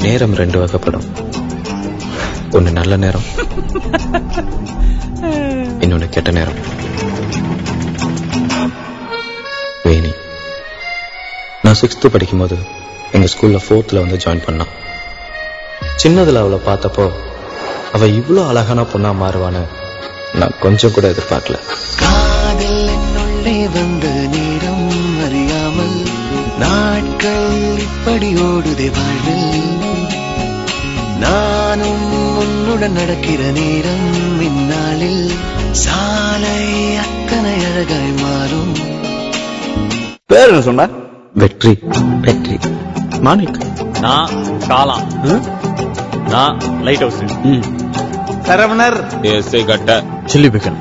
நேரம் 2 வகைப்படும். ஒன்னு நல்ல நேரம், இன்னொன்னு கெட்ட நேரம். வேணி நான் 6th படிக்கும்போது எங்க ஸ்கூல்ல 4th வந்து ஜாயின் பண்ணான். சின்னதுல அவளை பார்த்தப்போ அவ இவ்வளவு அழகான பொண்ணா மாறுவான்னு நான் கொஞ்சம் கூட எதிர்பார்க்கல. காதல் என்னுள்ளே வந்த நேரம் அறியாமல் நாட்கள் இப்படி ஓடுதே வாழ்வில். நானும் உன்னுடன் நடக்கிற நேரம் இந்நாளில் சாலை அத்தனை அழகாய் மாறும். பேர் என்ன சொன்ன? வெற்றி. வெற்றி. மாணிக். நான் காலாம். நான் லைட் ஹவுஸ். சரவணர். ஏசை கட்ட. சில்லி பிக்கன்.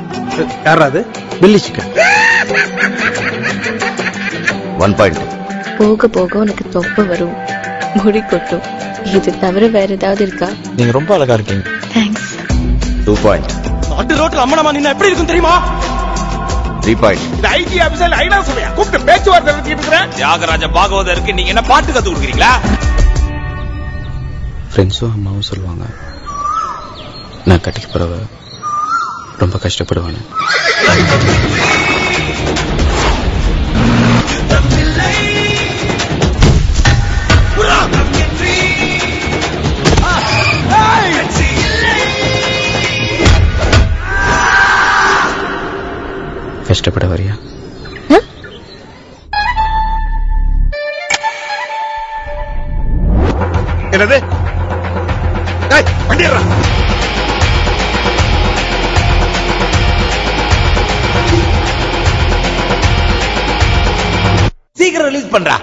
யாராவது? பில்லி சிக்கன். 1 பாயிண்ட். போக போக உனக்கு தொப்பை வரும், முடி கொட்டும். இது தவிர வேற ஏதாவது இருக்கா? நீங்க ரொம்ப அழகா இருக்கீங்க. தேங்க்ஸ். 2 பாயிண்ட். நாட்டு ரோட்ல அம்மனமா நின்னா எப்படி இருக்கும் தெரியுமா? 3 பாயிண்ட். இந்த ஐடி ஆபீசர் ஐடா சொல்லியா கூப்பிட்டு பேச்சுவார்த்தை நடத்திட்டு இருக்கேன். தியாகராஜ பாகவதருக்கு நீங்க என்ன பாட்டு கத்து கொடுக்குறீங்களா? ஃப்ரெண்ட்ஸும் அம்மாவும் சொல்லுவாங்க நான் கட்டிக்க போறவ ரொம்ப கஷ்டப்படுவானு. கஷ்டப்பட வரியா? என்னது? வண்டிடுறா. சீக்கிரம் ரிலீஸ் பண்றா.